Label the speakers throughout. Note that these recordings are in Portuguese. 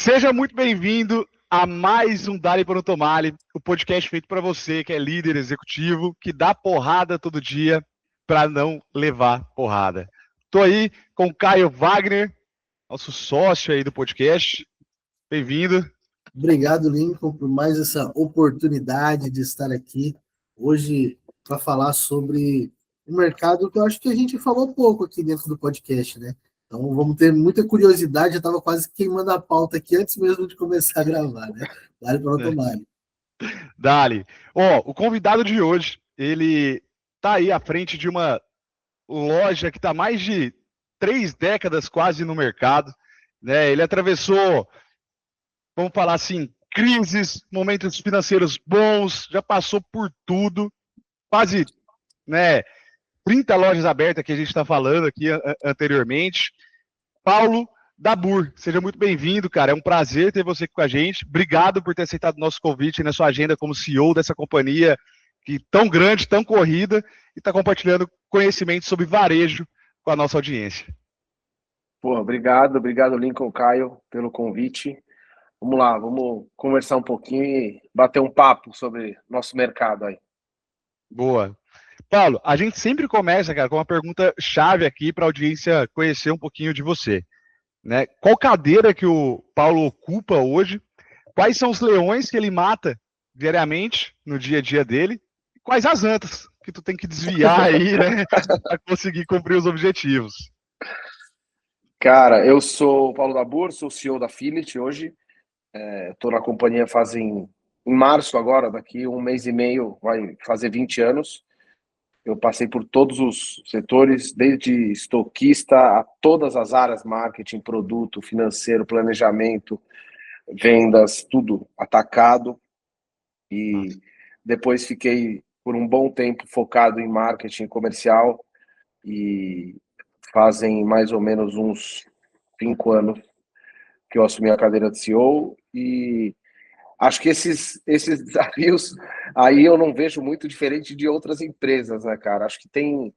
Speaker 1: Seja muito bem-vindo a mais um Dali para o Tomale, o podcast feito para você que é líder executivo, que dá porrada todo dia para não levar porrada. Estou aí com o Caio Wagner, nosso sócio aí do podcast. Bem-vindo.
Speaker 2: Obrigado, Lincoln, por mais essa oportunidade de estar aqui hoje para falar sobre um mercado que eu acho que a gente falou pouco aqui dentro do podcast, né? Então vamos ter muita curiosidade, eu estava quase queimando a pauta aqui antes mesmo de começar a gravar, né? Dale para o Tomale.
Speaker 1: Dali. O convidado de hoje, ele tá aí à frente de uma loja que está mais de 3 décadas quase no mercado, né? Ele atravessou, vamos falar assim, crises, momentos financeiros bons, já passou por tudo, quase, né, 30 lojas abertas que a gente está falando aqui anteriormente. Paulo Dabur, seja muito bem-vindo, cara. É um prazer ter você aqui com a gente. Obrigado por ter aceitado o nosso convite na sua agenda como CEO dessa companhia que tão grande, tão corrida, e está compartilhando conhecimento sobre varejo com a nossa audiência.
Speaker 3: Pô, obrigado Lincoln, Caio, pelo convite. Vamos lá, vamos conversar um pouquinho e bater um papo sobre nosso mercado aí.
Speaker 1: Boa. Paulo, a gente sempre começa, cara, com uma pergunta chave aqui para a audiência conhecer um pouquinho de você, né? Qual cadeira que o Paulo ocupa hoje? Quais são os leões que ele mata diariamente no dia a dia dele? E quais as antas que tu tem que desviar aí, né, para conseguir cumprir os objetivos?
Speaker 3: Cara, eu sou o Paulo Dabur, sou CEO da Philips hoje. Estou na companhia em março agora, daqui um mês e meio, vai fazer 20 anos. Eu passei por todos os setores, desde estoquista a todas as áreas, marketing, produto, financeiro, planejamento, vendas, tudo atacado. E depois fiquei por um bom tempo focado em marketing comercial e fazem mais ou menos uns 5 anos que eu assumi a cadeira de CEO e acho que esses desafios aí eu não vejo muito diferente de outras empresas, né, cara? Acho que tem,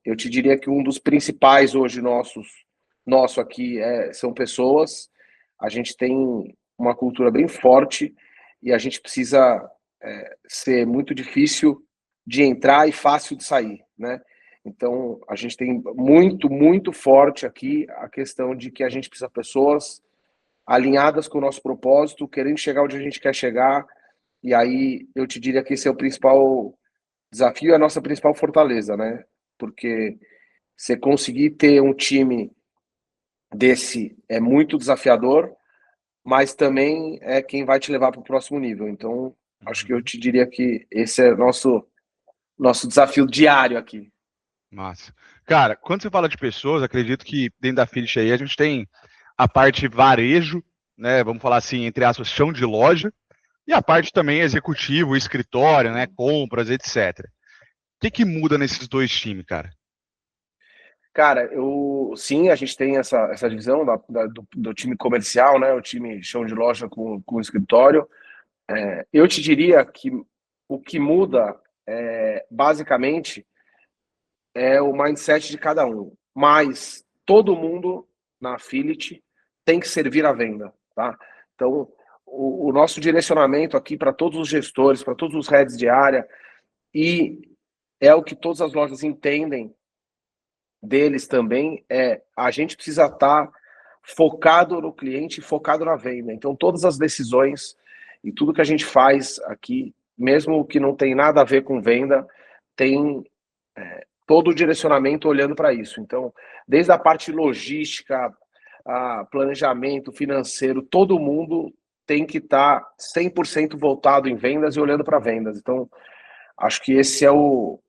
Speaker 3: eu te diria que um dos principais hoje nosso aqui são pessoas. A gente tem uma cultura bem forte e a gente precisa ser muito difícil de entrar e fácil de sair, né? Então, a gente tem muito forte aqui a questão de que a gente precisa de pessoas alinhadas com o nosso propósito, querendo chegar onde a gente quer chegar. E aí, eu te diria que esse é o principal desafio, é a nossa principal fortaleza, né? Porque você conseguir ter um time desse é muito desafiador, mas também é quem vai te levar para o próximo nível. Então, acho que eu te diria que esse é nosso desafio diário aqui.
Speaker 1: Massa. Cara, quando você fala de pessoas, acredito que dentro da Philips aí a gente tem a parte varejo, né? Vamos falar assim, entre aspas, chão de loja, e a parte também executivo, escritório, né? Compras, etc. O que muda nesses dois times, cara?
Speaker 3: Cara, sim, a gente tem essa divisão do time comercial, né? O time chão de loja com o escritório. Eu te diria que o que muda, basicamente, é o mindset de cada um. Mas todo mundo na Affiliate tem que servir a venda, tá? Então, o nosso direcionamento aqui para todos os gestores, para todos os heads de área, e é o que todas as lojas entendem deles também, a gente precisa estar focado no cliente, focado na venda. Então, todas as decisões e tudo que a gente faz aqui, mesmo que não tem nada a ver com venda, tem todo o direcionamento olhando para isso. Então, desde a parte logística, a planejamento financeiro, todo mundo tem que estar 100% voltado em vendas e olhando para vendas. Então, acho que esse é o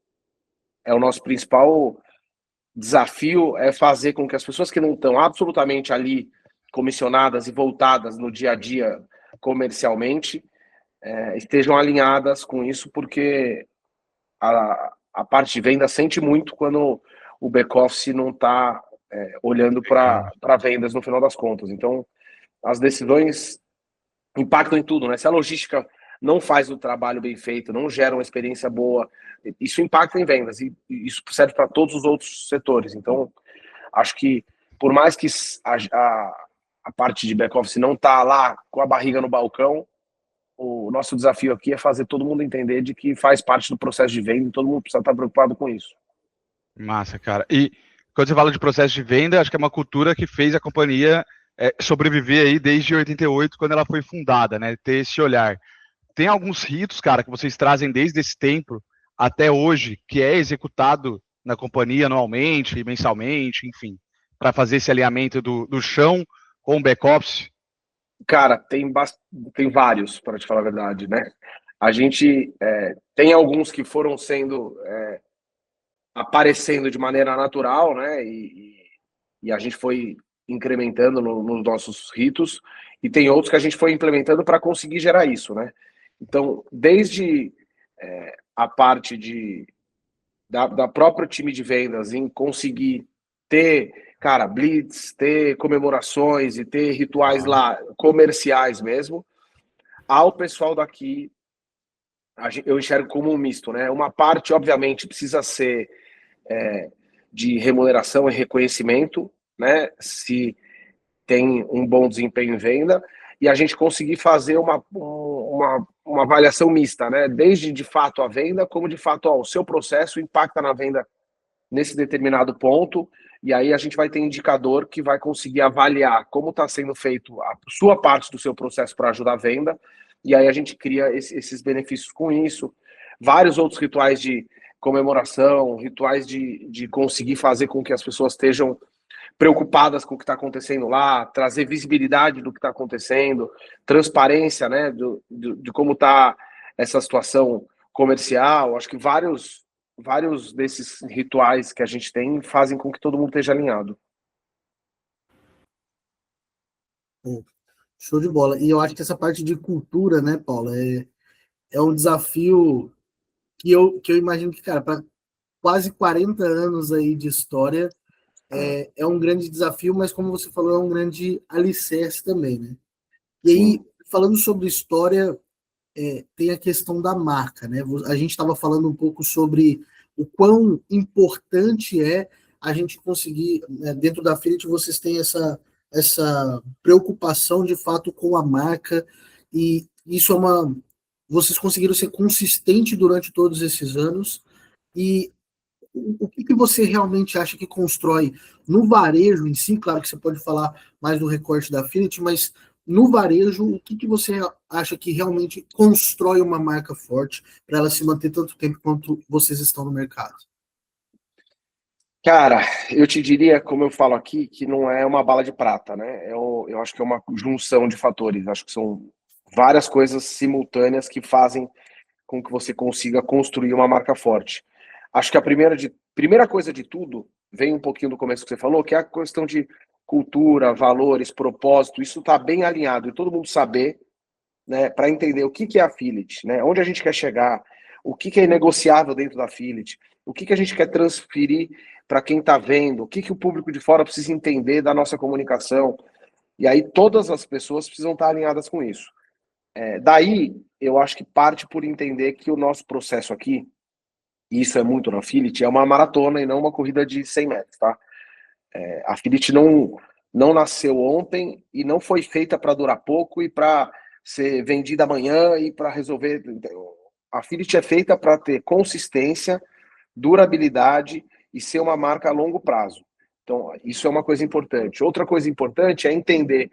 Speaker 3: nosso principal desafio, é fazer com que as pessoas que não estão absolutamente ali comissionadas e voltadas no dia a dia comercialmente estejam alinhadas com isso, porque a parte de venda sente muito quando o back-office não está olhando para vendas no final das contas. Então, as decisões impactam em tudo, né? Se a logística não faz o trabalho bem feito, não gera uma experiência boa, isso impacta em vendas e isso serve para todos os outros setores. Então, acho que por mais que a a parte de back-office não está lá com a barriga no balcão, o nosso desafio aqui é fazer todo mundo entender de que faz parte do processo de venda e todo mundo precisa estar preocupado com isso.
Speaker 1: Massa, cara. E quando você fala de processo de venda, acho que é uma cultura que fez a companhia sobreviver aí desde 88, quando ela foi fundada, né? Ter esse olhar. Tem alguns ritos, cara, que vocês trazem desde esse tempo até hoje, que é executado na companhia anualmente, mensalmente, enfim, para fazer esse alinhamento do chão com o back-office?
Speaker 3: Cara, tem vários, para te falar a verdade, né? A gente tem alguns que foram sendo aparecendo de maneira natural, né? E a gente foi incrementando nos nossos ritos, e tem outros que a gente foi implementando para conseguir gerar isso, né? Então, desde a parte da própria time de vendas em conseguir ter, cara, blitz, ter comemorações e ter rituais lá comerciais mesmo, ao pessoal daqui, eu enxergo como um misto, né? Uma parte, obviamente, precisa ser de remuneração e reconhecimento, né? Se tem um bom desempenho em venda, e a gente conseguir fazer uma avaliação mista, né? Desde de fato a venda, como de fato o seu processo impacta na venda nesse determinado ponto, e aí a gente vai ter indicador que vai conseguir avaliar como está sendo feito a sua parte do seu processo para ajudar a venda, e aí a gente cria esses benefícios com isso. Vários outros rituais de comemoração, rituais de conseguir fazer com que as pessoas estejam preocupadas com o que está acontecendo lá, trazer visibilidade do que está acontecendo, transparência, né, de como está essa situação comercial. Acho que vários desses rituais que a gente tem fazem com que todo mundo esteja alinhado.
Speaker 2: Show de bola. E eu acho que essa parte de cultura, né, Paulo, é um desafio que eu imagino que, cara, para quase 40 anos aí de história, é um grande desafio, mas como você falou, é um grande alicerce também, né? E aí, falando sobre história, tem a questão da marca, né? A gente estava falando um pouco sobre o quão importante é a gente conseguir, né, dentro da Affinity, vocês têm essa preocupação de fato com a marca, e isso vocês conseguiram ser consistente durante todos esses anos. E o que você realmente acha que constrói no varejo em si? Claro que você pode falar mais do recorte da Affinity, mas no varejo, o que você acha que realmente constrói uma marca forte para ela se manter tanto tempo quanto vocês estão no mercado?
Speaker 3: Cara, eu te diria, como eu falo aqui, que não é uma bala de prata, né? Eu acho que é uma junção de fatores. Acho que são várias coisas simultâneas que fazem com que você consiga construir uma marca forte. Acho que a primeira coisa de tudo vem um pouquinho do começo que você falou, que é a questão de cultura, valores, propósito. Isso está bem alinhado e todo mundo saber, né, para entender o que é a Affiliate, né? Onde a gente quer chegar, o que é negociável dentro da Affiliate, o que a gente quer transferir para quem está vendo, o que o público de fora precisa entender da nossa comunicação. E aí todas as pessoas precisam estar alinhadas com isso. Daí, eu acho que parte por entender que o nosso processo aqui, e isso é muito na Affiliate, é uma maratona e não uma corrida de 100 metros, tá? A Affiliate não nasceu ontem e não foi feita para durar pouco e para ser vendida amanhã e para resolver. A Affiliate é feita para ter consistência, durabilidade e ser uma marca a longo prazo. Então, isso é uma coisa importante. Outra coisa importante é entender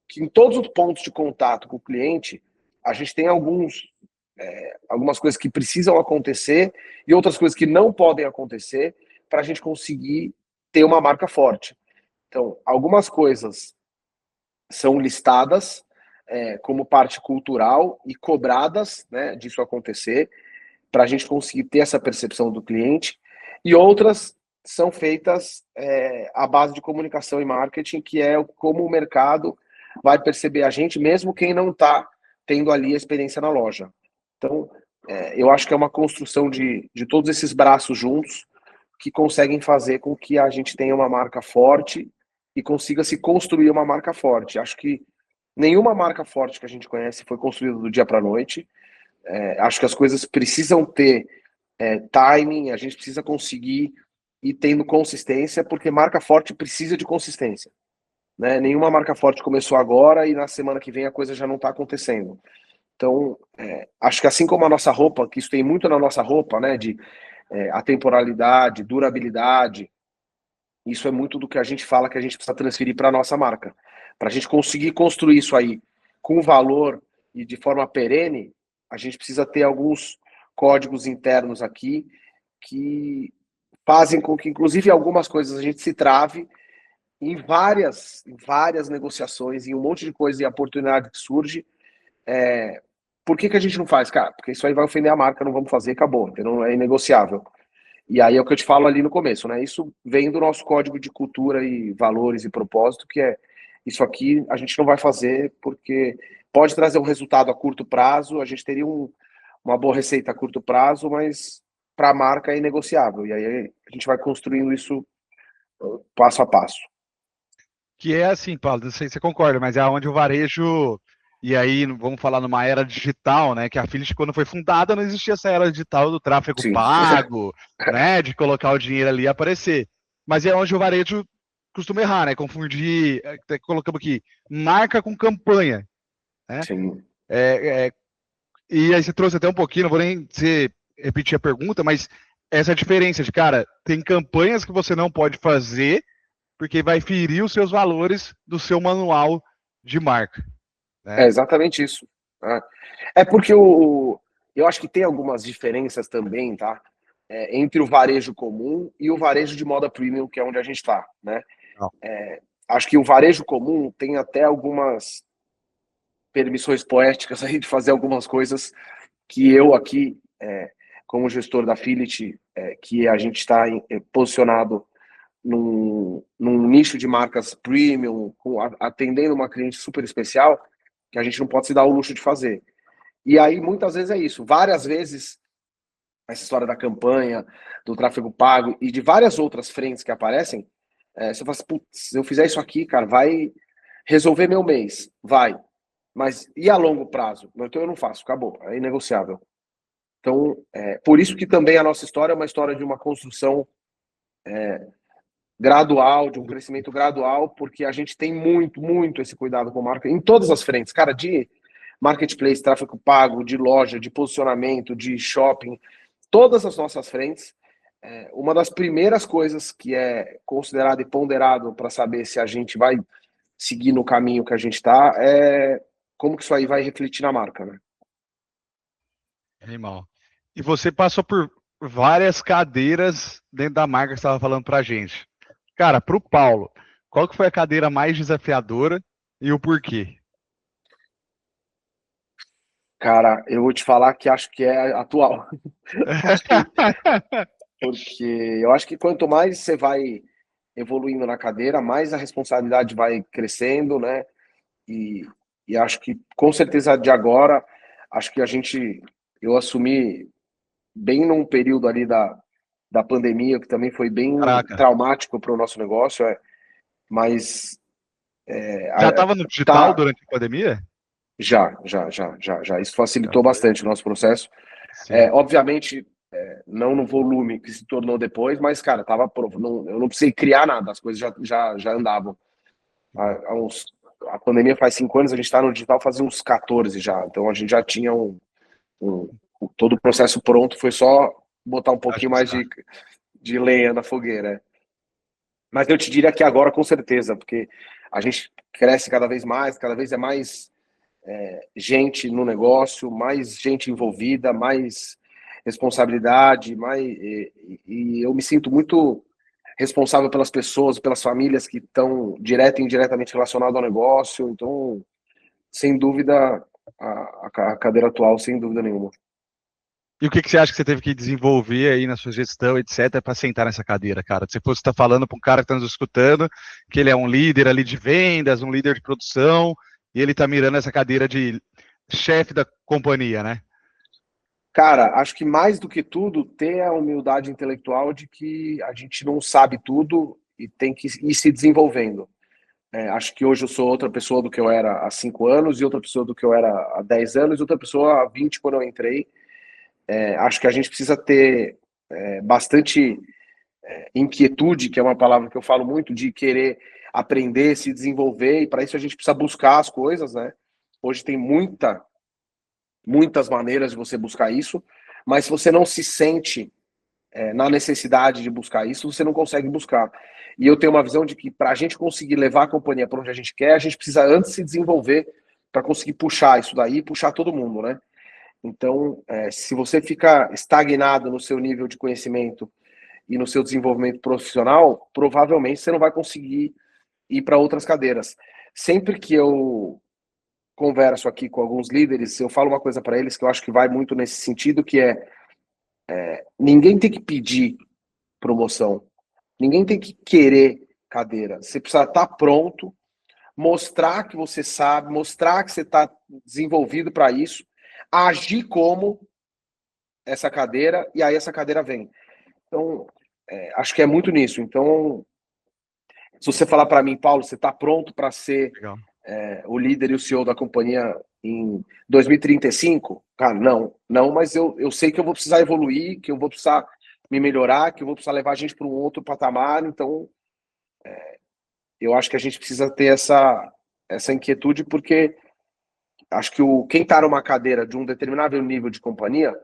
Speaker 3: que em todos os pontos de contato com o cliente, a gente tem algumas coisas que precisam acontecer e outras coisas que não podem acontecer para a gente conseguir ter uma marca forte. Então, algumas coisas são listadas como parte cultural e cobradas, né, disso acontecer, para a gente conseguir ter essa percepção do cliente, e outras são feitas à base de comunicação e marketing, que é como o mercado vai perceber a gente, mesmo quem não está tendo ali a experiência na loja. Então, eu acho que é uma construção de todos esses braços juntos que conseguem fazer com que a gente tenha uma marca forte e consiga se construir uma marca forte. Acho que nenhuma marca forte que a gente conhece foi construída do dia para a noite. Acho que as coisas precisam ter timing, a gente precisa conseguir ir tendo consistência, porque marca forte precisa de consistência. né? Nenhuma marca forte começou agora e na semana que vem a coisa já não está acontecendo. Então, acho que assim como a nossa roupa, que isso tem muito na nossa roupa, né? De atemporalidade, durabilidade, isso é muito do que a gente fala que a gente precisa transferir para a nossa marca. Para a gente conseguir construir isso aí com valor e de forma perene, a gente precisa ter alguns códigos internos aqui que fazem com que, inclusive, algumas coisas a gente se trave em várias negociações, em um monte de coisa e oportunidade que surge. Por que a gente não faz? Cara, porque isso aí vai ofender a marca, não vamos fazer, acabou, não é inegociável. E aí é o que eu te falo ali no começo, né? Isso vem do nosso código de cultura e valores e propósito, que é isso aqui a gente não vai fazer porque pode trazer um resultado a curto prazo, a gente teria uma boa receita a curto prazo, mas para a marca é inegociável. E aí a gente vai construindo isso passo a passo.
Speaker 1: Que é assim, Paulo, não sei se você concorda, mas é onde o varejo, e aí vamos falar numa era digital, né? Que a Philips, quando foi fundada, não existia essa era digital do tráfego
Speaker 3: Sim.
Speaker 1: pago, né? De colocar o dinheiro ali e aparecer. Mas é onde o varejo costuma errar, né? Confundir, até colocamos aqui, marca com campanha, né?
Speaker 3: Sim.
Speaker 1: E aí você trouxe até um pouquinho, não vou nem repetir a pergunta, mas essa diferença de, cara, tem campanhas que você não pode fazer porque vai ferir os seus valores do seu manual de marca. Né?
Speaker 3: É exatamente isso. Né? É porque eu acho que tem algumas diferenças também, tá? Entre o varejo comum e o varejo de moda premium, que é onde a gente está, né? Acho que o varejo comum tem até algumas permissões poéticas aí de fazer algumas coisas que eu aqui, como gestor da Philips, que a gente está posicionado num nicho de marcas premium, atendendo uma cliente super especial, que a gente não pode se dar o luxo de fazer. E aí, muitas vezes é isso. Várias vezes, essa história da campanha, do tráfego pago e de várias outras frentes que aparecem, você fala assim, putz, se eu fizer isso aqui, cara, vai resolver meu mês. Vai. Mas e a longo prazo? Então eu não faço, acabou. É inegociável. Então, por isso que também a nossa história é uma história de uma construção gradual, de um crescimento gradual, porque a gente tem muito esse cuidado com marca em todas as frentes, cara, de marketplace, tráfego pago, de loja, de posicionamento, de shopping, todas as nossas frentes. Uma das primeiras coisas que é considerado e ponderado para saber se a gente vai seguir no caminho que a gente está é como que isso aí vai refletir na marca, né?
Speaker 1: Animal. E você passou por várias cadeiras dentro da marca que você estava falando para a gente. Cara, para o Paulo, qual que foi a cadeira mais desafiadora e o porquê?
Speaker 3: Cara, eu vou te falar que acho que é atual. Porque eu acho que quanto mais você vai evoluindo na cadeira, mais a responsabilidade vai crescendo, né? E acho que, com certeza, de agora, acho que eu assumi bem num período ali da pandemia, que também foi bem
Speaker 1: Caraca.
Speaker 3: traumático para o nosso negócio, mas...
Speaker 1: Já estava no digital durante a pandemia?
Speaker 3: Já. Isso facilitou bastante o nosso processo. Obviamente, não no volume que se tornou depois, mas, cara, eu não precisei criar nada, as coisas já andavam. A pandemia faz 5 anos, a gente está no digital faz uns 14 já, então a gente já tinha todo o processo pronto, foi só botar um pouquinho mais de lenha na fogueira. Mas eu te diria que agora, com certeza, porque a gente cresce cada vez é mais gente no negócio, mais gente envolvida, mais responsabilidade, e eu me sinto muito responsável pelas pessoas, pelas famílias que estão direta e indiretamente relacionadas ao negócio. Então, sem dúvida, a cadeira atual, sem dúvida nenhuma.
Speaker 1: E o que você acha que você teve que desenvolver aí na sua gestão, etc., para sentar nessa cadeira, cara? Se você está falando para um cara que está nos escutando, que ele é um líder ali de vendas, um líder de produção, e ele está mirando essa cadeira de chefe da companhia, né?
Speaker 3: Cara, acho que mais do que tudo, ter a humildade intelectual de que a gente não sabe tudo e tem que ir se desenvolvendo. Acho que hoje eu sou outra pessoa do que eu era há 5 anos, e outra pessoa do que eu era há 10 anos, e outra pessoa há 20 quando eu entrei. Acho que a gente precisa ter bastante inquietude, que é uma palavra que eu falo muito, de querer aprender, se desenvolver, e para isso a gente precisa buscar as coisas, né? Hoje tem muitas maneiras de você buscar isso, mas se você não se sente na necessidade de buscar isso, você não consegue buscar. E eu tenho uma visão de que para a gente conseguir levar a companhia para onde a gente quer, a gente precisa antes se desenvolver para conseguir puxar isso daí, puxar todo mundo, né? Então, se você fica estagnado no seu nível de conhecimento e no seu desenvolvimento profissional, provavelmente você não vai conseguir ir para outras cadeiras. Sempre que eu converso aqui com alguns líderes, eu falo uma coisa para eles que eu acho que vai muito nesse sentido, que ninguém tem que pedir promoção, ninguém tem que querer cadeira. Você precisa estar pronto, mostrar que você sabe, mostrar que você está desenvolvido para isso, agir como essa cadeira, e aí essa cadeira vem. Então, acho que é muito nisso. Então, se você falar para mim, Paulo, você está pronto para ser o líder e o CEO da companhia em 2035? Cara, não, mas eu sei que eu vou precisar evoluir, que eu vou precisar me melhorar, que eu vou precisar levar a gente para um outro patamar. Então, eu acho que a gente precisa ter essa inquietude, porque acho que quem está numa cadeira de um determinado nível de companhia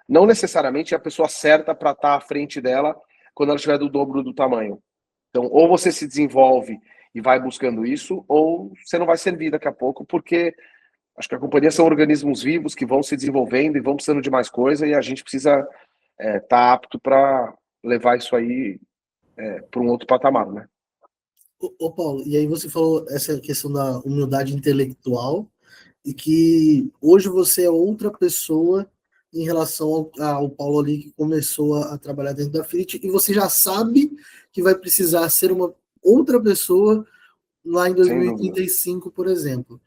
Speaker 3: não necessariamente é a pessoa certa para estar à frente dela quando ela estiver do dobro do tamanho. Então, ou você se desenvolve e vai buscando isso, ou você não vai servir daqui a pouco, porque acho que a companhia são organismos vivos que vão se desenvolvendo e vão precisando de mais coisa, e a gente precisa estar apto para levar isso aí para um outro patamar, né?
Speaker 2: Ô Paulo, e aí você falou essa questão da humildade intelectual, e que hoje você é outra pessoa em relação ao Paulo ali que começou a trabalhar dentro da Fiat, e você já sabe que vai precisar ser uma outra pessoa lá em 2035, por exemplo.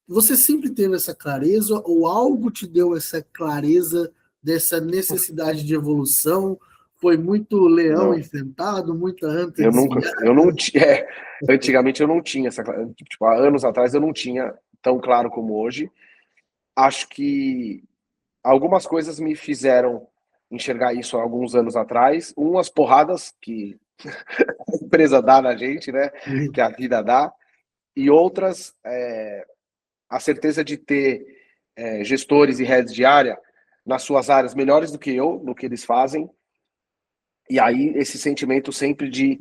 Speaker 2: Você sempre teve essa clareza, ou algo te deu essa clareza dessa necessidade de evolução? Foi muito leão enfrentado, muita anta
Speaker 3: eu não tinha, antigamente eu não tinha essa, tipo, há anos atrás eu não tinha tão claro como hoje. Acho que algumas coisas me fizeram enxergar isso há alguns anos atrás. Umas porradas que a empresa dá na gente, né? Que a vida dá. E outras, a certeza de ter gestores e heads de área nas suas áreas melhores do que eu, no que eles fazem. E aí esse sentimento sempre de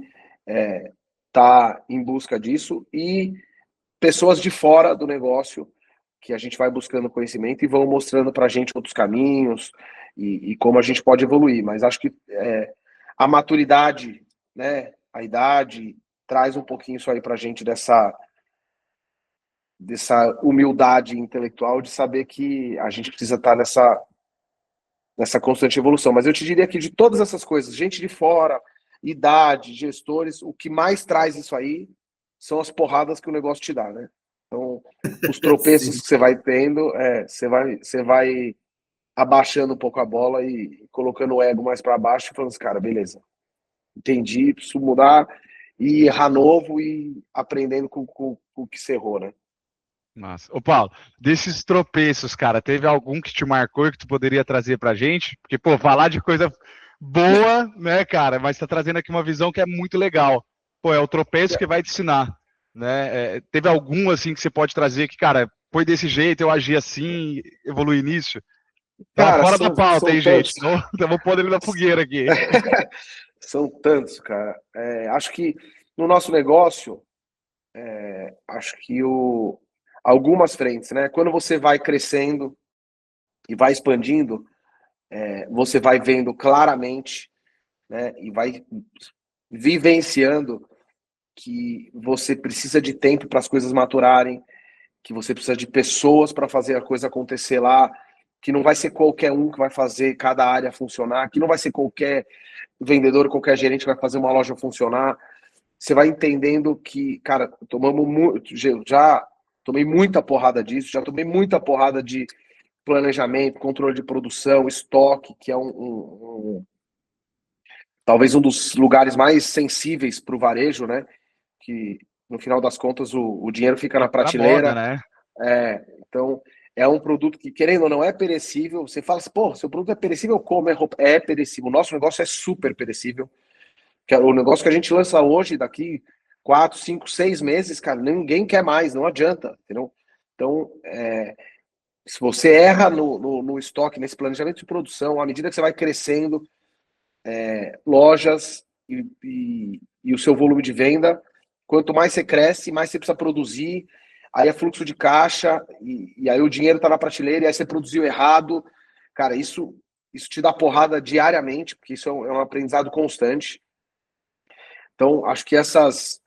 Speaker 3: estar em busca disso, e pessoas de fora do negócio que a gente vai buscando conhecimento e vão mostrando para a gente outros caminhos e como a gente pode evoluir. Mas acho que a maturidade, né, a idade, traz um pouquinho isso aí para a gente, dessa humildade intelectual de saber que a gente precisa estar nessa constante evolução. Mas eu te diria que de todas essas coisas, gente de fora, idade, gestores, o que mais traz isso aí são as porradas que o negócio te dá, né? Então, os tropeços que você vai tendo, você vai abaixando um pouco a bola e colocando o ego mais para baixo e falando assim, cara, beleza, entendi, preciso mudar e errar novo e aprendendo com o que você errou, né?
Speaker 1: Massa. Ô, Paulo, desses tropeços, cara, teve algum que te marcou e que tu poderia trazer pra gente? Porque, pô, falar de coisa boa, né, cara, mas tá trazendo aqui uma visão que é muito legal. Pô, é o tropeço que vai te ensinar, né? Teve algum, assim, que você pode trazer que, cara, foi desse jeito, eu agi assim, evoluí nisso? Tava
Speaker 3: Cara,
Speaker 1: fora da pauta, hein,
Speaker 3: tantos.
Speaker 1: gente? Então, vou pôr ele na fogueira aqui.
Speaker 3: São tantos, cara. Acho que no nosso negócio, acho que algumas frentes, né? Quando você vai crescendo e vai expandindo, você vai vendo claramente, né? E vai vivenciando que você precisa de tempo para as coisas maturarem, que você precisa de pessoas para fazer a coisa acontecer lá, que não vai ser qualquer um que vai fazer cada área funcionar, que não vai ser qualquer vendedor, qualquer gerente que vai fazer uma loja funcionar. Você vai entendendo que, cara, já tomei muita porrada disso, já tomei muita porrada de planejamento, controle de produção, estoque, que é talvez um dos lugares mais sensíveis para o varejo, né? Que no final das contas o dinheiro fica na prateleira.
Speaker 1: Moda, né?
Speaker 3: Então é um produto que, querendo ou não, é perecível. Você fala assim, pô, seu produto é perecível como? É perecível. O nosso negócio é super perecível. O negócio que a gente lança hoje, daqui 4, 5, 6 meses, cara, ninguém quer mais, não adianta, entendeu? Então, se você erra no estoque, nesse planejamento de produção, à medida que você vai crescendo, lojas e o seu volume de venda, quanto mais você cresce, mais você precisa produzir, aí é fluxo de caixa, e aí o dinheiro está na prateleira, e aí você produziu errado. Cara, isso te dá porrada diariamente, porque isso é um aprendizado constante. Então, acho que essas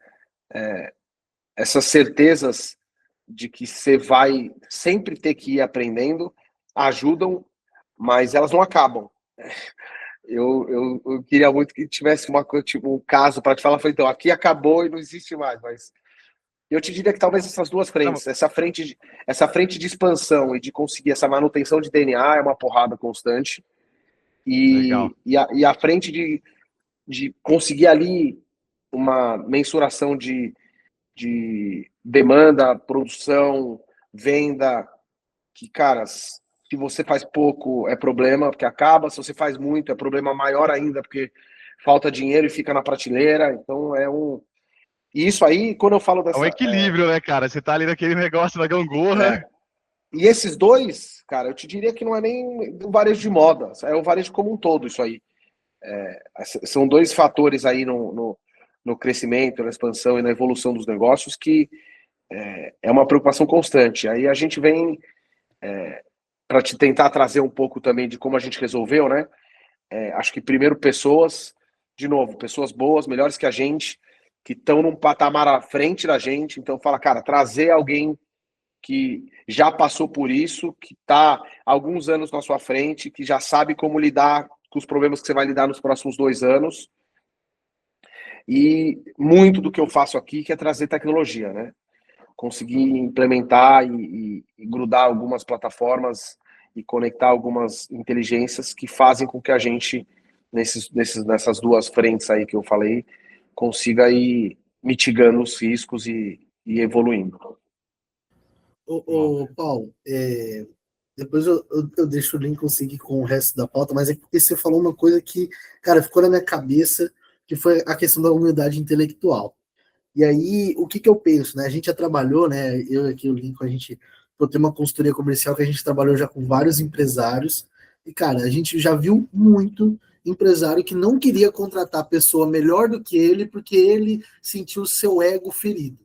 Speaker 3: certezas de que você vai sempre ter que ir aprendendo ajudam, mas elas não acabam. Eu queria muito que tivesse uma coisa, tipo, um caso para te falar, foi então, aqui acabou e não existe mais, mas eu te diria que talvez essas duas frentes, essa frente de expansão e de conseguir essa manutenção de DNA é uma porrada constante, e a frente de conseguir ali uma mensuração de demanda, produção, venda, que, cara, se você faz pouco é problema, porque acaba, se você faz muito é problema maior ainda, porque falta dinheiro e fica na prateleira. Então e isso aí, quando eu falo dessa...
Speaker 1: É um equilíbrio, né, cara? Você tá ali naquele negócio da gangorra.
Speaker 3: E esses dois, cara, eu te diria que não é nem um varejo de moda, é o varejo como um todo, isso aí. São dois fatores aí no crescimento, na expansão e na evolução dos negócios que é uma preocupação constante. Aí a gente vem para te tentar trazer um pouco também de como a gente resolveu, né? Acho que primeiro pessoas boas, melhores que a gente, que estão num patamar à frente da gente. Então fala, cara, trazer alguém que já passou por isso, que está alguns anos na sua frente, que já sabe como lidar com os problemas que você vai lidar nos próximos 2 anos. E muito do que eu faço aqui que é trazer tecnologia, né? Conseguir implementar e grudar algumas plataformas e conectar algumas inteligências que fazem com que a gente, nessas duas frentes aí que eu falei, consiga ir mitigando os riscos e evoluindo.
Speaker 2: Paulo, depois eu deixo o Lincoln seguir com o resto da pauta, mas é porque você falou uma coisa que, cara, ficou na minha cabeça, que foi a questão da humildade intelectual. E aí, o que eu penso, né? A gente já trabalhou, né? Eu aqui, o Lincoln, a gente tem uma consultoria comercial que a gente trabalhou já com vários empresários. E, cara, a gente já viu muito empresário que não queria contratar pessoa melhor do que ele porque ele sentiu o seu ego ferido.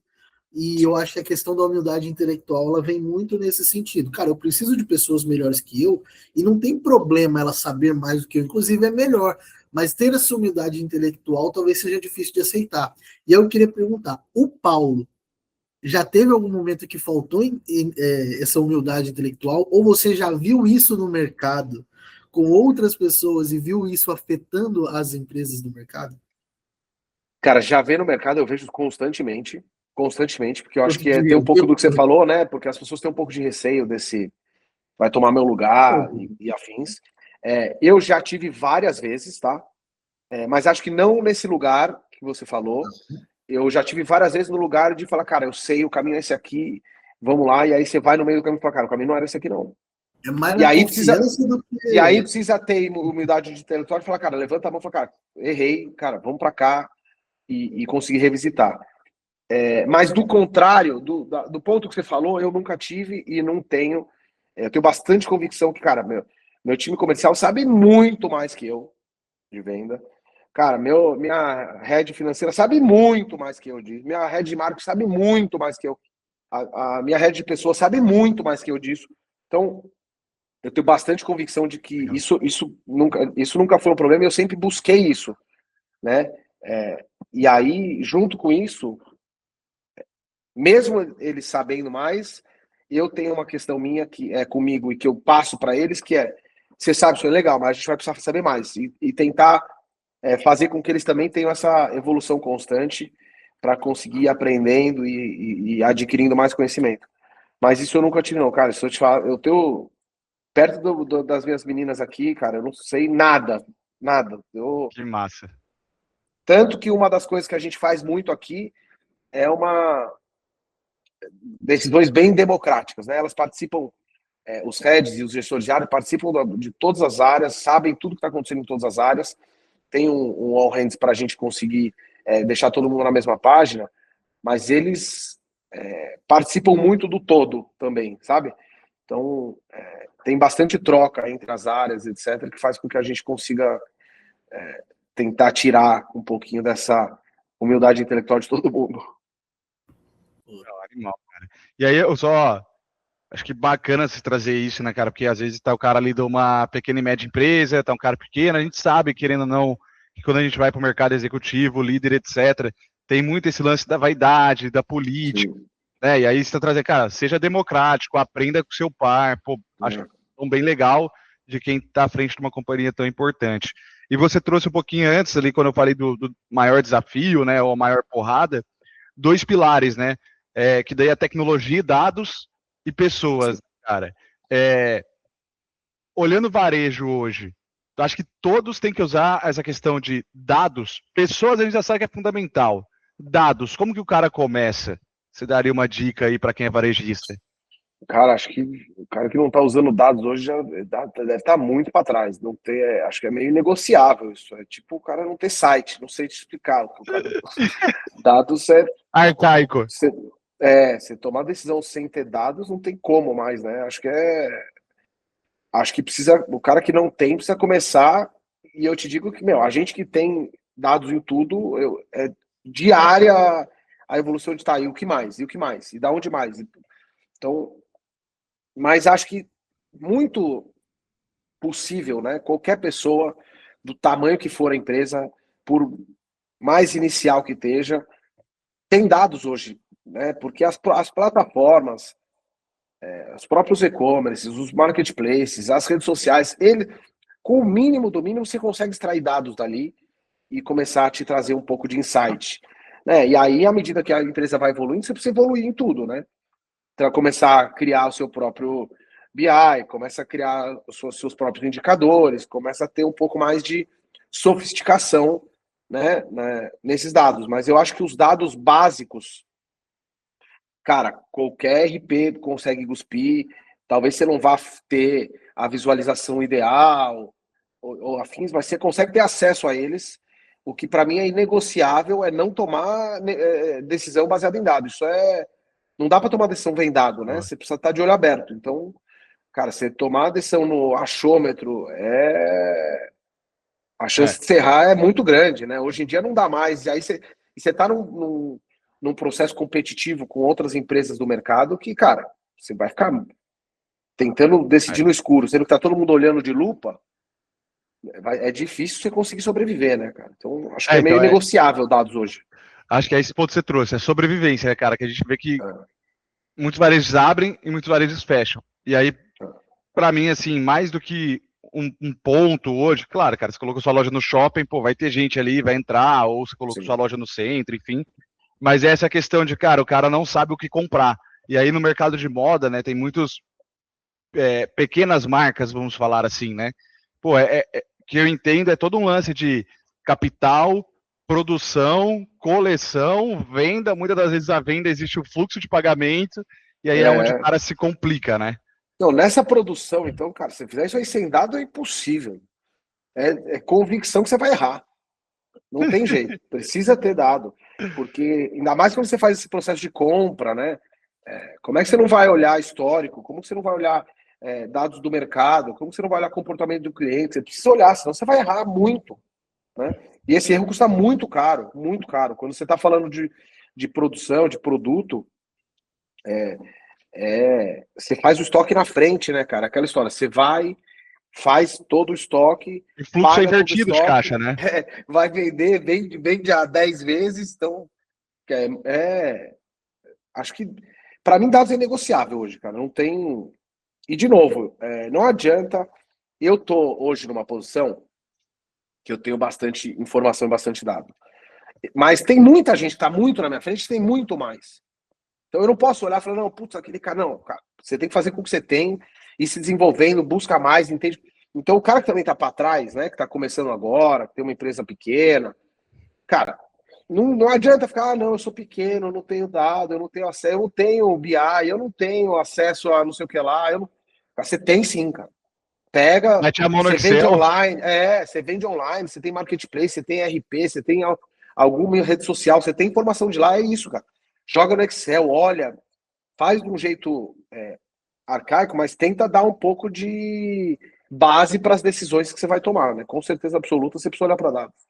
Speaker 2: E eu acho que a questão da humildade intelectual ela vem muito nesse sentido. Cara, eu preciso de pessoas melhores que eu e não tem problema ela saber mais do que eu, inclusive é melhor. Mas ter essa humildade intelectual talvez seja difícil de aceitar. E eu queria perguntar, o Paulo já teve algum momento que faltou essa humildade intelectual? Ou você já viu isso no mercado com outras pessoas e viu isso afetando as empresas do mercado?
Speaker 3: Cara, já vê no mercado, eu vejo constantemente, porque eu acho que tem um pouco do que você falou, né? Porque as pessoas têm um pouco de receio desse vai tomar meu lugar e afins. Eu já tive várias vezes, tá? Mas acho que não nesse lugar que você falou. Eu já tive várias vezes no lugar de falar, cara, eu sei, o caminho é esse aqui, vamos lá, e aí você vai no meio do caminho e fala, cara, o caminho não era esse aqui, não.
Speaker 2: É mais na confiança do que...
Speaker 3: E aí precisa ter humildade de intelectual e falar, cara, levanta a mão e fala, cara, errei, cara, vamos pra cá e conseguir revisitar. Mas do contrário, do ponto que você falou, eu nunca tive e não tenho. Eu tenho bastante convicção que, cara, meu time comercial sabe muito mais que eu de venda. Cara, minha head financeira sabe muito mais que eu disso. Minha head de marketing sabe muito mais que eu. A minha head de pessoas sabe muito mais que eu disso. Então, eu tenho bastante convicção de que isso nunca foi um problema e eu sempre busquei isso, né? E aí, junto com isso, mesmo eles sabendo mais, eu tenho uma questão minha que é comigo e que eu passo para eles, que você sabe, isso é legal, mas a gente vai precisar saber mais e tentar fazer com que eles também tenham essa evolução constante para conseguir ir aprendendo e adquirindo mais conhecimento. Mas isso eu nunca tive, não, cara. Se eu te falar, eu tenho perto das minhas meninas aqui, cara, eu não sei nada.
Speaker 1: Que massa.
Speaker 3: Tanto que uma das coisas que a gente faz muito aqui é uma decisões bem democráticas, né? Elas participam, os heads e os gestores de área participam de todas as áreas, sabem tudo que está acontecendo em todas as áreas, tem um all hands para a gente conseguir deixar todo mundo na mesma página, mas eles participam muito do todo também, sabe? Então, tem bastante troca entre as áreas, etc., que faz com que a gente consiga tentar tirar um pouquinho dessa humildade intelectual de todo mundo.
Speaker 1: Animal, cara. E aí eu só acho que bacana se trazer isso, né, cara? Porque às vezes tá o cara ali de uma pequena e média empresa, tá um cara pequeno, a gente sabe, querendo ou não, que quando a gente vai para o mercado executivo, líder, etc., tem muito esse lance da vaidade, da política, né? E aí você tá trazendo, cara, seja democrático, aprenda com o seu par, pô, acho que é um bem legal de quem tá à frente de uma companhia tão importante. E você trouxe um pouquinho antes ali, quando eu falei do maior desafio, né, ou a maior porrada, 2 pilares, né? Que daí é tecnologia, dados e pessoas, cara. Olhando o varejo hoje, eu acho que todos têm que usar essa questão de dados. Pessoas, a gente já sabe que é fundamental. Dados, como que o cara começa? Você daria uma dica aí para quem é varejista?
Speaker 3: Cara, acho que o cara que não está usando dados hoje já deve estar muito para trás. Não ter, acho que é meio negociável isso. É tipo o cara não ter site, não sei te explicar. O cara, dados é
Speaker 1: arcaico.
Speaker 3: Você tomar decisão sem ter dados não tem como mais, né? Acho que precisa, o cara que não tem precisa começar. E eu te digo que, a gente que tem dados em tudo, é diária a evolução de tá, e o que mais? E o que mais? E da onde mais? Então, mas acho que muito possível, né? Qualquer pessoa, do tamanho que for a empresa, por mais inicial que esteja, tem dados hoje, né? Porque as plataformas, os próprios e-commerces, os marketplaces, as redes sociais, com o mínimo do mínimo, você consegue extrair dados dali e começar a te trazer um pouco de insight. Né? E aí, à medida que a empresa vai evoluindo, você precisa evoluir em tudo, né? Então, começar a criar o seu próprio BI, começa a criar os seus próprios indicadores, começa a ter um pouco mais de sofisticação, né, nesses dados. Mas eu acho que os dados básicos, cara, qualquer RP consegue cuspir, talvez você não vá ter a visualização ideal ou afins, mas você consegue ter acesso a eles. O que para mim é inegociável é não tomar decisão baseada em dados. Isso não dá para tomar decisão vendado, né? Você precisa estar de olho aberto. Então, cara, você tomar a decisão no achômetro a chance de você errar é muito grande, né? Hoje em dia não dá mais. E aí você está num processo competitivo com outras empresas do mercado que, cara, você vai ficar tentando decidir no escuro, sendo que tá todo mundo olhando de lupa. É difícil você conseguir sobreviver, né, cara? Então, acho que é meio negociável dados hoje.
Speaker 1: Acho que é esse ponto que você trouxe, é sobrevivência, né, cara? Que a gente vê que muitos varejos abrem e muitos varejos fecham. E aí, para mim, assim, mais do que um ponto hoje, claro, cara, você colocou sua loja no shopping, pô, vai ter gente ali, vai entrar, ou você colocou sua loja no centro, enfim. Mas essa é a questão de, cara, o cara não sabe o que comprar. E aí no mercado de moda, né, tem muitos pequenas marcas, vamos falar assim, né? Pô, que eu entendo, é todo um lance de capital, produção, coleção, venda. Muitas das vezes a venda existe o fluxo de pagamento, e aí é onde o cara se complica, né?
Speaker 3: Não, nessa produção, então, cara, se você fizer isso aí sem dado, é impossível. É convicção que você vai errar. Não tem jeito. Precisa ter dado. Porque, ainda mais quando você faz esse processo de compra, né? Como é que você não vai olhar histórico? Como que você não vai olhar dados do mercado? Como que você não vai olhar comportamento do cliente? Você precisa olhar, senão você vai errar muito. Né? E esse erro custa muito caro, muito caro. Quando você está falando de produção, de produto, você faz o estoque na frente, né, cara? Aquela história, você vai, faz todo o estoque.
Speaker 1: O fluxo é invertido de caixa, né?
Speaker 3: Vai vender, vende a 10 vezes, então. Acho que, para mim, dados é negociável hoje, cara. Não tem. E, de novo, não adianta. Eu tô hoje numa posição que eu tenho bastante informação e bastante dado. Mas tem muita gente que está muito na minha frente, tem muito mais. Então eu não posso olhar e falar, não, putz, aquele cara. Não, cara, você tem que fazer com o que você tem e se desenvolvendo, busca mais, entende? Então o cara que também está para trás, né, que está começando agora, que tem uma empresa pequena, cara, não adianta ficar, não, eu sou pequeno, eu não tenho dado, eu não tenho acesso, eu não tenho BI, eu não tenho acesso a não sei o que lá. Você tem sim, cara. Pega, você vende online, você vende online, você tem marketplace, você tem RP, você tem alguma rede social, você tem informação de lá, é isso, cara. joga no Excel, olha, faz de um jeito arcaico, mas tenta dar um pouco de base para as decisões que você vai tomar, né? Com certeza absoluta, você precisa olhar para dados.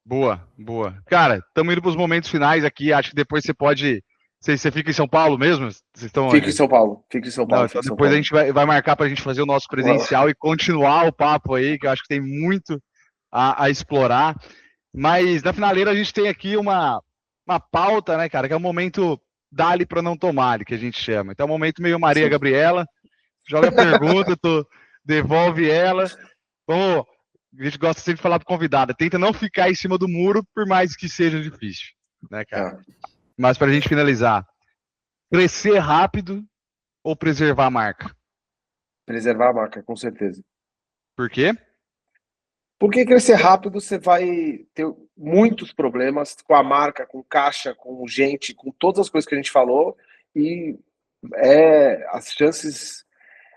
Speaker 1: Boa, boa. Cara, estamos indo para os momentos finais aqui. Acho que depois você pode. Você fica em São Paulo mesmo? Vocês estão
Speaker 3: Fique em
Speaker 1: onde?
Speaker 3: São Paulo, fique em São Paulo.
Speaker 1: Não, então depois a gente vai marcar para a gente fazer o nosso presencial e continuar o papo aí, que eu acho que tem muito a explorar. Mas na finaleira a gente tem aqui uma pauta, né, cara, que é o momento dali para não tomar, que a gente chama. Então é um momento meio Maria Gabriela. Joga a pergunta, tu devolve ela. Vamos. A gente gosta sempre de falar pro convidado, tenta não ficar em cima do muro, por mais que seja difícil, né, cara? Mas pra gente finalizar, crescer rápido ou preservar a marca?
Speaker 3: Preservar a marca, com certeza.
Speaker 1: Por quê?
Speaker 3: Porque crescer rápido, você vai ter muitos problemas com a marca, com caixa, com gente, com todas as coisas que a gente falou, e as chances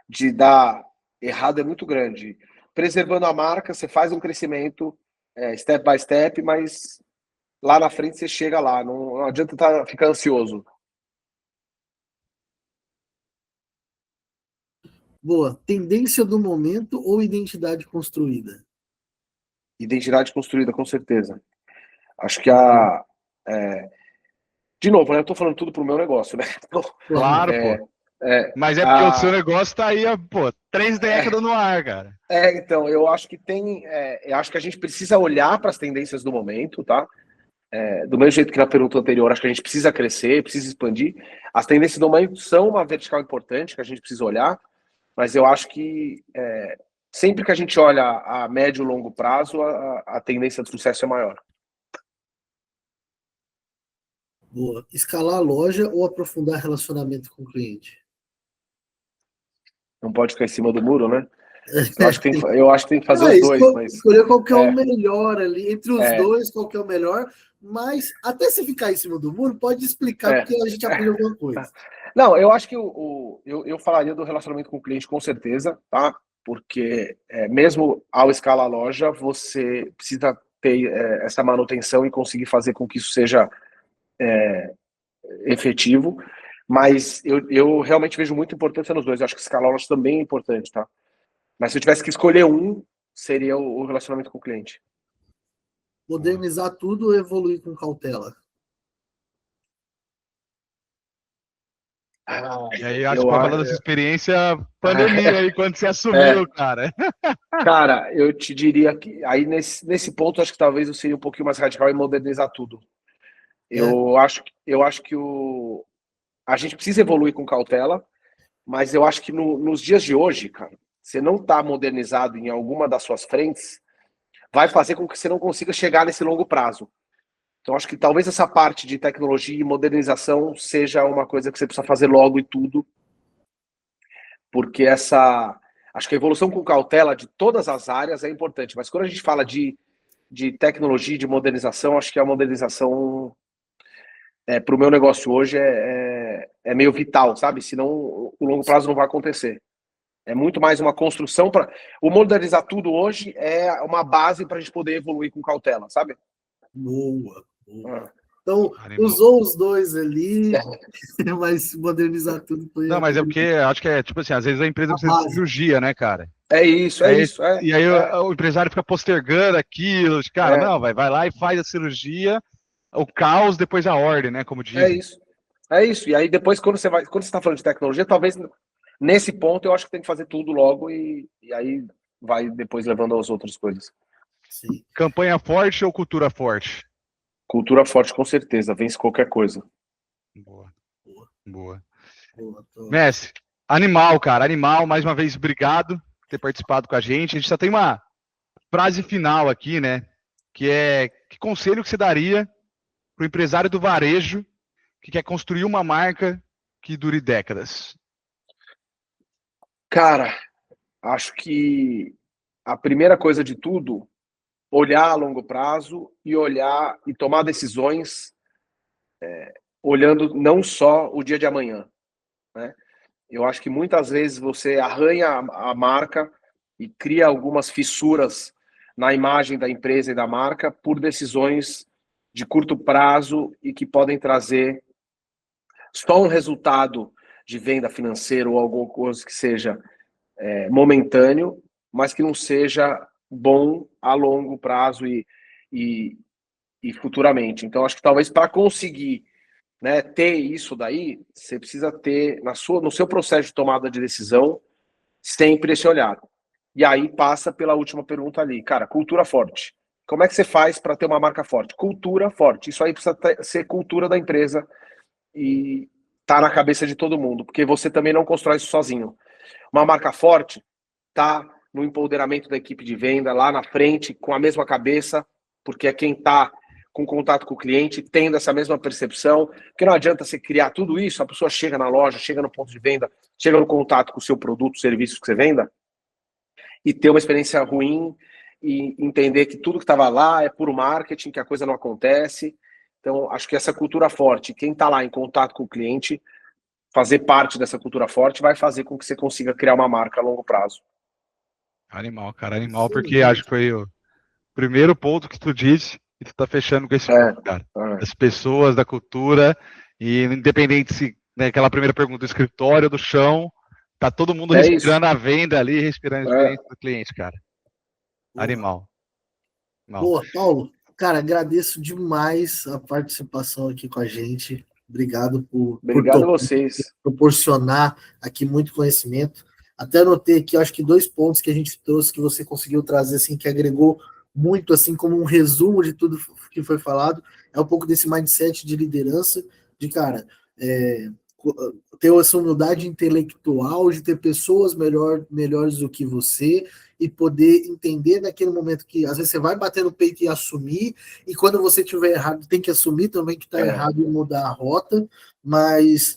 Speaker 3: de dar errado é muito grande. Preservando a marca, você faz um crescimento step by step, mas lá na frente você chega lá. Não adianta ficar ansioso.
Speaker 2: Boa. Tendência do momento ou identidade construída?
Speaker 3: Identidade construída, com certeza. Acho que de novo, né? Eu tô falando tudo pro meu negócio, né? Então,
Speaker 1: claro, pô. Mas é porque o seu negócio tá aí, pô, 3 décadas no ar, cara.
Speaker 3: Então, eu acho que eu acho que a gente precisa olhar para as tendências do momento, tá? Do mesmo jeito que na pergunta anterior, acho que a gente precisa crescer, precisa expandir. As tendências do momento são uma vertical importante que a gente precisa olhar, mas eu acho que sempre que a gente olha a médio e longo prazo, a tendência de sucesso é maior.
Speaker 2: Boa. Escalar a loja ou aprofundar relacionamento com o cliente?
Speaker 3: Não pode ficar em cima do muro, né? Eu acho que tem que fazer os dois. Mas
Speaker 2: escolher qual que é o melhor ali. Entre os dois, qual que é o melhor. Mas até se ficar em cima do muro, pode explicar porque a gente aprende alguma coisa.
Speaker 3: Não, eu acho que eu falaria do relacionamento com o cliente com certeza, tá? Porque mesmo ao escalar a loja, você precisa ter essa manutenção e conseguir fazer com que isso seja efetivo. Mas eu realmente vejo muita importância nos dois. Eu acho que escalar a loja também é importante, tá? Mas se eu tivesse que escolher um, seria o relacionamento com o cliente.
Speaker 2: Modernizar tudo ou evoluir com cautela?
Speaker 1: E aí, acho que falando dessa experiência, pandemia aí, quando você assumiu, cara.
Speaker 3: Cara, eu te diria que aí nesse ponto, acho que talvez eu seria um pouquinho mais radical e modernizar tudo. Eu acho que a gente precisa evoluir com cautela, mas eu acho que nos dias de hoje, cara, você não tá modernizado em alguma das suas frentes, vai fazer com que você não consiga chegar nesse longo prazo. Então, acho que talvez essa parte de tecnologia e modernização seja uma coisa que você precisa fazer logo e tudo, porque acho que a evolução com cautela de todas as áreas é importante, mas quando a gente fala de tecnologia, de modernização, acho que a modernização para o meu negócio hoje é meio vital, sabe? Senão o longo prazo não vai acontecer. É muito mais uma construção para... O modernizar tudo hoje é uma base para a gente poder evoluir com cautela, sabe?
Speaker 2: Boa. Então, usou os dois ali, mas modernizar tudo foi...
Speaker 1: Não, mas é porque acho que tipo assim, às vezes a empresa precisa de cirurgia, né, cara?
Speaker 3: É isso.
Speaker 1: E aí o empresário fica postergando aquilo, cara, não, vai lá e faz a cirurgia, o caos, depois a ordem, né, como diz.
Speaker 3: É isso. E aí depois, quando você está falando de tecnologia, talvez nesse ponto eu acho que tem que fazer tudo logo e aí vai depois levando às outras coisas.
Speaker 2: Sim.
Speaker 1: Campanha forte ou cultura forte?
Speaker 3: Cultura forte, com certeza. Vence qualquer coisa.
Speaker 1: Boa. Messi, animal, cara. Animal, mais uma vez, obrigado por ter participado com a gente. A gente só tem uma frase final aqui, né? Que é: que conselho que você daria para o empresário do varejo que quer construir uma marca que dure décadas?
Speaker 3: Cara, acho que a primeira coisa de tudo, olhar a longo prazo e olhar e tomar decisões olhando não só o dia de amanhã, né? Eu acho que muitas vezes você arranha a marca e cria algumas fissuras na imagem da empresa e da marca por decisões de curto prazo e que podem trazer só um resultado de venda financeira ou alguma coisa que seja momentâneo, mas que não seja bom a longo prazo e futuramente. Então, acho que talvez para conseguir, né, ter isso daí, você precisa ter no seu processo de tomada de decisão sempre esse olhar. E aí passa pela última pergunta ali, cara, cultura forte. Como é que você faz para ter uma marca forte? Cultura forte. Isso aí precisa ser cultura da empresa e tá na cabeça de todo mundo, porque você também não constrói isso sozinho. Uma marca forte tá no empoderamento da equipe de venda lá na frente, com a mesma cabeça, porque é quem tá com contato com o cliente, tendo essa mesma percepção, porque não adianta você criar tudo isso, a pessoa chega na loja, chega no ponto de venda, chega no contato com o seu produto, serviço que você venda, e ter uma experiência ruim e entender que tudo que estava lá é puro marketing, que a coisa não acontece. Então, acho que essa cultura forte, quem está lá em contato com o cliente, fazer parte dessa cultura forte vai fazer com que você consiga criar uma marca a longo prazo.
Speaker 1: Animal, cara, animal, porque acho que foi o primeiro ponto que tu disse e tu tá fechando com esse ponto, cara. Das pessoas, da cultura, e independente se, né, aquela primeira pergunta do escritório, do chão, tá todo mundo respirando a venda ali, respirando a experiência do cliente, cara. Animal.
Speaker 2: Boa, Paulo, cara, agradeço demais a participação aqui com a gente. Obrigado por
Speaker 3: vocês.
Speaker 2: Proporcionar aqui muito conhecimento. Até anotei aqui, acho que 2 pontos que a gente trouxe que você conseguiu trazer, assim, que agregou muito, assim, como um resumo de tudo que foi falado. É um pouco desse mindset de liderança, de, cara, ter essa humildade intelectual, de ter pessoas melhores do que você, e poder entender naquele momento que às vezes você vai bater no peito e assumir, e quando você estiver errado, tem que assumir também que está errado e mudar a rota, mas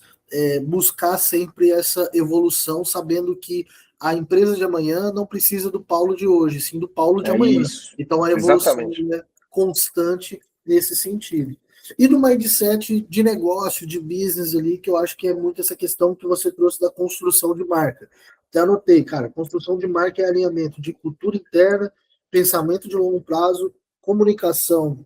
Speaker 2: buscar sempre essa evolução, sabendo que a empresa de amanhã não precisa do Paulo de hoje, sim do Paulo de amanhã.
Speaker 3: Isso.
Speaker 2: Então a evolução é constante nesse sentido. E no mindset de negócio, de business ali, que eu acho que é muito essa questão que você trouxe da construção de marca. Até anotei, cara, construção de marca é alinhamento de cultura interna, pensamento de longo prazo, comunicação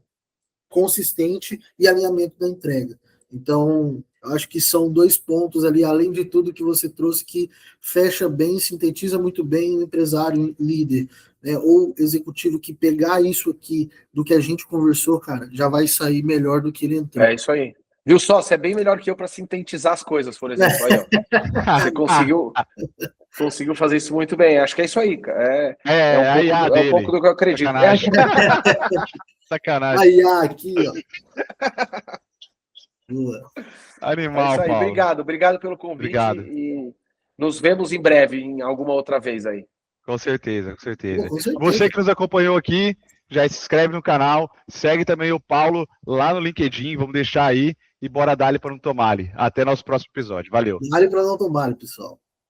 Speaker 2: consistente e alinhamento da entrega. Então, acho que são 2 pontos ali, além de tudo que você trouxe, que fecha bem, sintetiza muito bem o empresário líder, né, ou executivo que pegar isso aqui do que a gente conversou, cara, já vai sair melhor do que ele entrou.
Speaker 3: É isso aí. Viu só? Você é bem melhor que eu para sintetizar as coisas, por exemplo. Aí, ó. Você conseguiu fazer isso muito bem. Acho que é isso aí. É um pouco do que eu acredito.
Speaker 1: Sacanagem.
Speaker 2: Aqui, ó. Boa.
Speaker 1: Animal,
Speaker 3: é isso aí.
Speaker 1: Paulo.
Speaker 3: Obrigado pelo convite.
Speaker 1: Obrigado.
Speaker 3: E nos vemos em breve, em alguma outra vez aí.
Speaker 1: Com certeza, com certeza.
Speaker 2: Com certeza.
Speaker 1: Você que nos acompanhou aqui, já se inscreve no canal, segue também o Paulo lá no LinkedIn, vamos deixar aí, e bora dar-lhe para não tomar-lhe. Até nosso próximo episódio. Valeu.
Speaker 2: Dá-lhe para não tomar, pessoal.